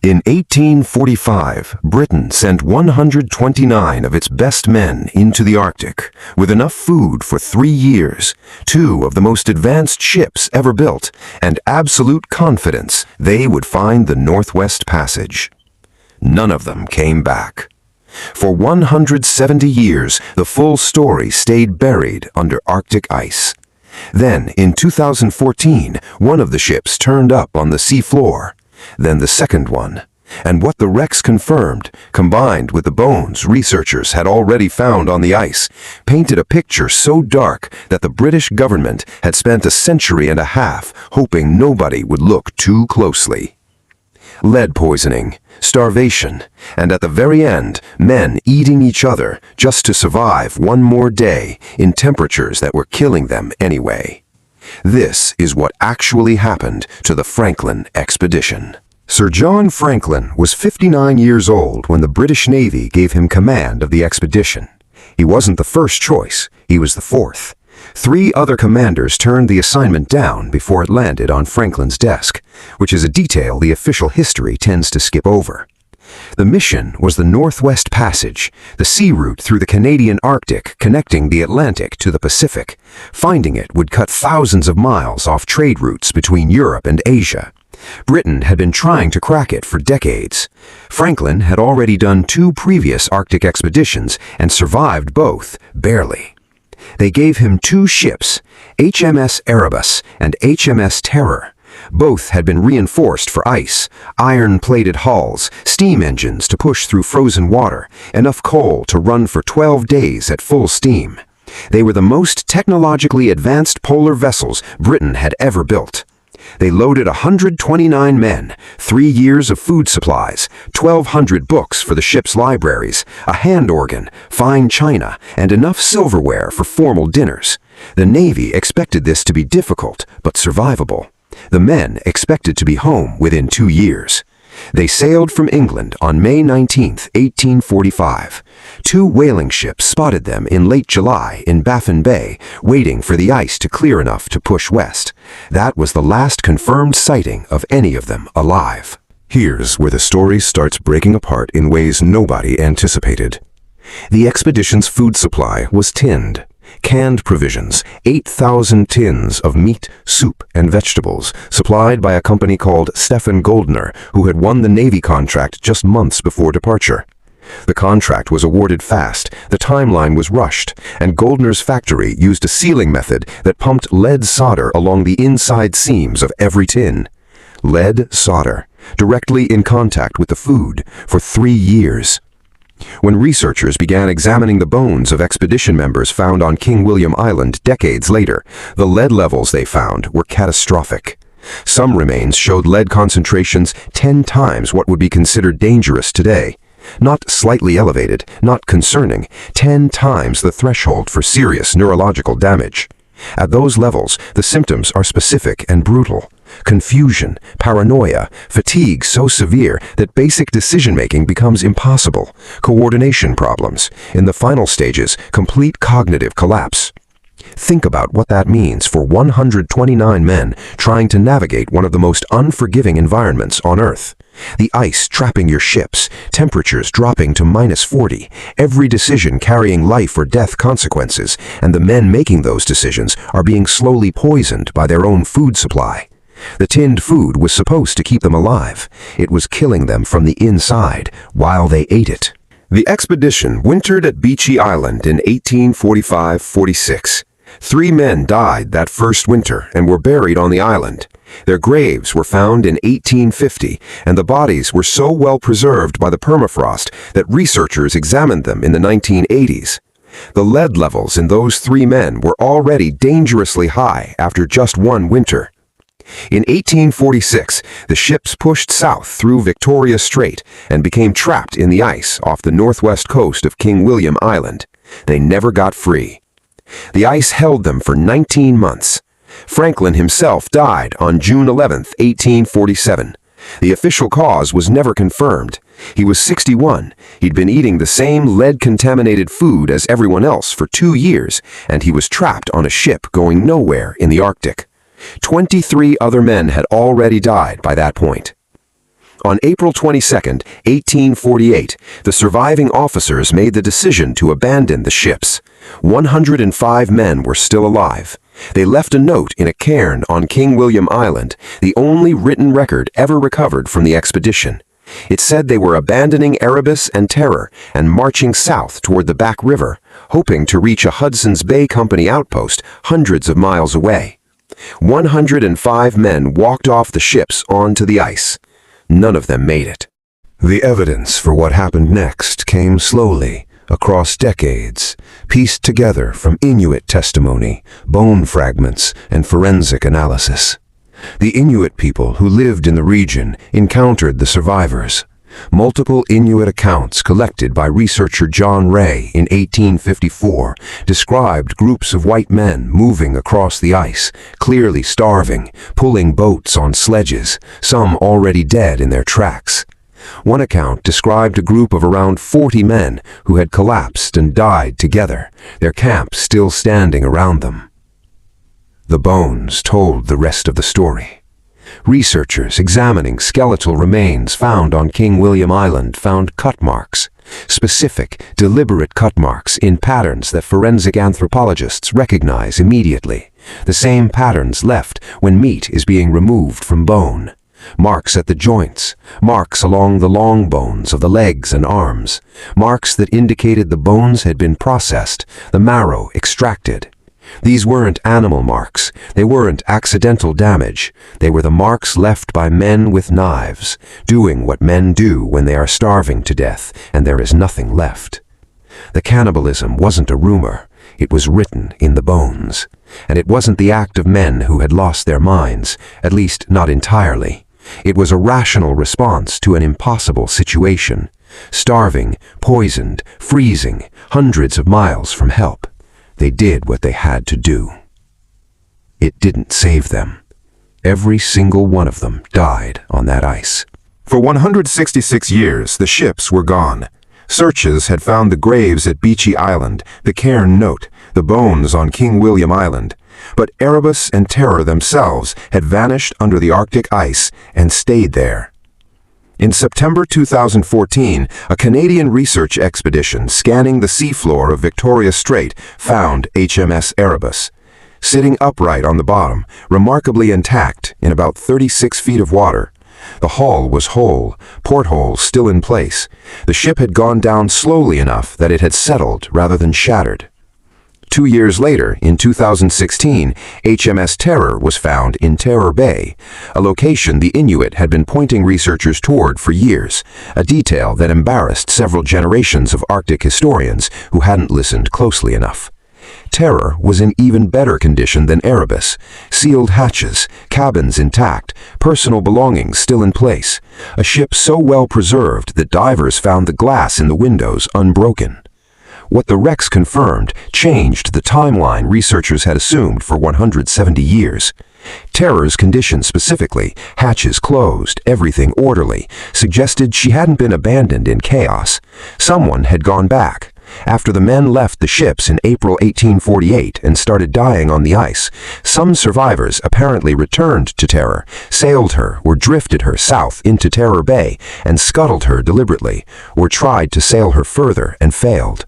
In 1845, Britain sent 129 of its best men into the Arctic, with enough food for 3 years, 2 of the most advanced ships ever built, and absolute confidence they would find the Northwest Passage. None of them came back. For 170 years, the full story stayed buried under Arctic ice. Then, in 2014, one of the ships turned up on the seafloor. Then the second one. And what the wrecks confirmed, combined with the bones researchers had already found on the ice, painted a picture so dark that the British government had spent a century and a half hoping nobody would look too closely. Lead poisoning, starvation, and at the very end, men eating each other just to survive one more day in temperatures that were killing them anyway. This is what actually happened to the Franklin expedition. Sir John Franklin was 59 years old when the British Navy gave him command of the expedition. He wasn't the first choice, he was the fourth. 3 other commanders turned the assignment down before it landed on Franklin's desk, which is a detail the official history tends to skip over. The mission was the Northwest Passage, the sea route through the Canadian Arctic connecting the Atlantic to the Pacific. Finding it would cut thousands of miles off trade routes between Europe and Asia. Britain had been trying to crack it for decades. Franklin had already done 2 previous Arctic expeditions and survived both, barely. They gave him 2 ships, HMS Erebus and HMS Terror. Both had been reinforced for ice, iron-plated hulls, steam engines to push through frozen water, enough coal to run for 12 days at full steam. They were the most technologically advanced polar vessels Britain had ever built. They loaded 129 men, 3 years of food supplies, 1,200 books for the ship's libraries, a hand organ, fine china, and enough silverware for formal dinners. The Navy expected this to be difficult, but survivable. The men expected to be home within 2 years. They sailed from England on May 19, 1845. 2 whaling ships spotted them in late July in Baffin Bay, waiting for the ice to clear enough to push west. That was the last confirmed sighting of any of them alive. Here's where the story starts breaking apart in ways nobody anticipated. The expedition's food supply was tinned. Canned provisions, 8,000 tins of meat, soup, and vegetables, supplied by a company called Stephen Goldner, who had won the Navy contract just months before departure. The contract was awarded fast, the timeline was rushed, and Goldner's factory used a sealing method that pumped lead solder along the inside seams of every tin. Lead solder, directly in contact with the food, for 3 years. When researchers began examining the bones of expedition members found on King William Island decades later, the lead levels they found were catastrophic. Some remains showed lead concentrations 10 times what would be considered dangerous today. Not slightly elevated, not concerning, 10 times the threshold for serious neurological damage. At those levels, the symptoms are specific and brutal. Confusion, paranoia, fatigue so severe that basic decision-making becomes impossible, coordination problems, in the final stages, complete cognitive collapse. Think about what that means for 129 men trying to navigate one of the most unforgiving environments on Earth. The ice trapping your ships, temperatures dropping to -40, every decision carrying life or death consequences, and the men making those decisions are being slowly poisoned by their own food supply. The tinned food was supposed to keep them alive. It was killing them from the inside while they ate it. The expedition wintered at Beechey Island in 1845-46. 3 men died that first winter and were buried on the island. Their graves were found in 1850, and the bodies were so well preserved by the permafrost that researchers examined them in the 1980s. The lead levels in those 3 men were already dangerously high after just 1 winter. In 1846, the ships pushed south through Victoria Strait and became trapped in the ice off the northwest coast of King William Island. They never got free. The ice held them for 19 months. Franklin himself died on June 11, 1847. The official cause was never confirmed. He was 61. He'd been eating the same lead-contaminated food as everyone else for 2 years, and he was trapped on a ship going nowhere in the Arctic. 23 other men had already died by that point. On April 22, 1848, the surviving officers made the decision to abandon the ships. 105 men were still alive. They left a note in a cairn on King William Island, the only written record ever recovered from the expedition. It said they were abandoning Erebus and Terror and marching south toward the Back River, hoping to reach a Hudson's Bay Company outpost hundreds of miles away. 105 men walked off the ships onto the ice. None of them made it. The evidence for what happened next came slowly, across decades, pieced together from Inuit testimony, bone fragments, and forensic analysis. The Inuit people who lived in the region encountered the survivors. Multiple Inuit accounts collected by researcher John Ray in 1854 described groups of white men moving across the ice, clearly starving, pulling boats on sledges, some already dead in their tracks. One account described a group of around 40 men who had collapsed and died together, their camp still standing around them. The bones told the rest of the story. Researchers examining skeletal remains found on King William Island found cut marks, specific, deliberate cut marks in patterns that forensic anthropologists recognize immediately, the same patterns left when meat is being removed from bone. Marks at the joints, marks along the long bones of the legs and arms, marks that indicated the bones had been processed, the marrow extracted. These weren't animal marks, they weren't accidental damage, they were the marks left by men with knives, doing what men do when they are starving to death and there is nothing left. The cannibalism wasn't a rumor, it was written in the bones. And it wasn't the act of men who had lost their minds, at least not entirely. It was a rational response to an impossible situation. Starving, poisoned, freezing, hundreds of miles from help. They did what they had to do. It didn't save them. Every single one of them died on that ice. For 166 years, the ships were gone. Searches had found the graves at Beechey Island, the cairn note, the bones on King William Island. But Erebus and Terror themselves had vanished under the Arctic ice and stayed there. In September 2014, a Canadian research expedition scanning the seafloor of Victoria Strait found HMS Erebus. Sitting upright on the bottom, remarkably intact in about 36 feet of water. The hull was whole, portholes still in place. The ship had gone down slowly enough that it had settled rather than shattered. 2 years later, in 2016, HMS Terror was found in Terror Bay, a location the Inuit had been pointing researchers toward for years, a detail that embarrassed several generations of Arctic historians who hadn't listened closely enough. Terror was in even better condition than Erebus, sealed hatches, cabins intact, personal belongings still in place, a ship so well preserved that divers found the glass in the windows unbroken. What the wrecks confirmed changed the timeline researchers had assumed for 170 years. Terror's condition specifically, hatches closed, everything orderly, suggested she hadn't been abandoned in chaos. Someone had gone back. After the men left the ships in April 1848 and started dying on the ice, some survivors apparently returned to Terror, sailed her or drifted her south into Terror Bay and scuttled her deliberately, or tried to sail her further and failed.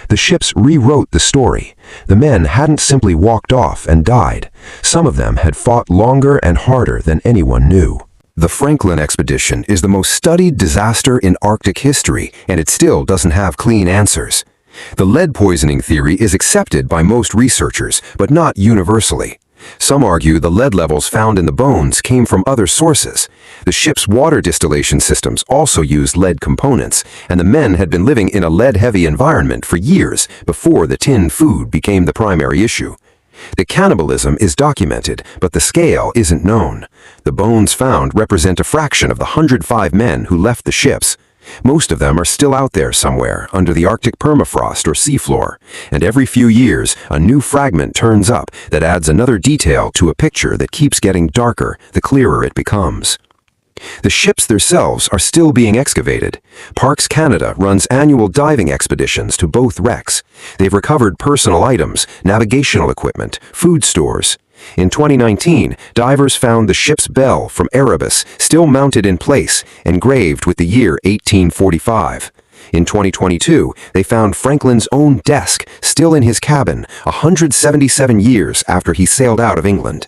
The ships rewrote the story. The men hadn't simply walked off and died. Some of them had fought longer and harder than anyone knew. The Franklin expedition is the most studied disaster in Arctic history, and it still doesn't have clean answers. The lead poisoning theory is accepted by most researchers, but not universally. Some argue the lead levels found in the bones came from other sources. The ship's water distillation systems also used lead components, and the men had been living in a lead-heavy environment for years before the tinned food became the primary issue. The cannibalism is documented, but the scale isn't known. The bones found represent a fraction of the 105 men who left the ships. Most of them are still out there somewhere under the Arctic permafrost or seafloor, and every few years a new fragment turns up that adds another detail to a picture that keeps getting darker the clearer it becomes. The ships themselves are still being excavated. Parks Canada runs annual diving expeditions to both wrecks. They've recovered personal items, navigational equipment, food stores. In 2019, divers found the ship's bell from Erebus still mounted in place, engraved with the year 1845. In 2022, they found Franklin's own desk still in his cabin 177 years after he sailed out of England.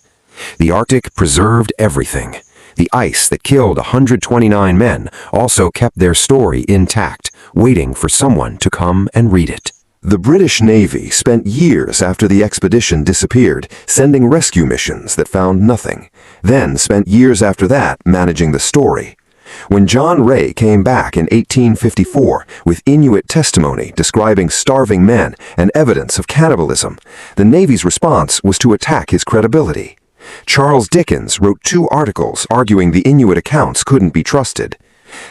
The Arctic preserved everything. The ice that killed 129 men also kept their story intact, waiting for someone to come and read it. The British Navy spent years after the expedition disappeared sending rescue missions that found nothing, then spent years after that managing the story. When John Ray came back in 1854 with Inuit testimony describing starving men and evidence of cannibalism, the Navy's response was to attack his credibility. Charles Dickens wrote 2 articles arguing the Inuit accounts couldn't be trusted.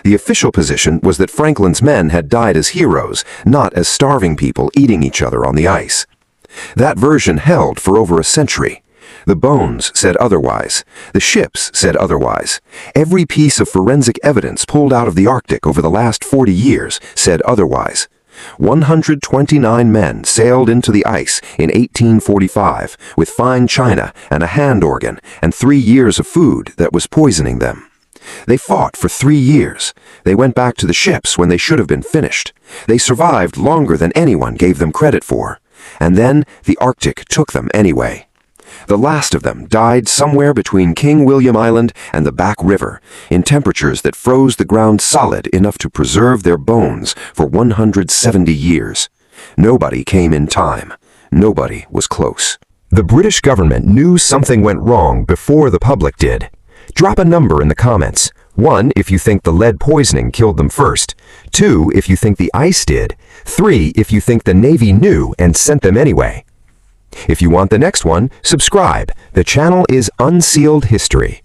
The official position was that Franklin's men had died as heroes, not as starving people eating each other on the ice. That version held for over a century. The bones said otherwise. The ships said otherwise. Every piece of forensic evidence pulled out of the Arctic over the last 40 years said otherwise. 129 men sailed into the ice in 1845 with fine china and a hand organ and 3 years of food that was poisoning them. They fought for 3 years. They went back to the ships when they should have been finished. They survived longer than anyone gave them credit for. And then the Arctic took them anyway. The last of them died somewhere between King William Island and the Back River, in temperatures that froze the ground solid enough to preserve their bones for 170 years. Nobody came in time. Nobody was close. The British government knew something went wrong before the public did. Drop a number in the comments. 1 if you think the lead poisoning killed them first. 2 if you think the ice did. 3 if you think the Navy knew and sent them anyway. If you want the next one, subscribe. The channel is Unsealed History.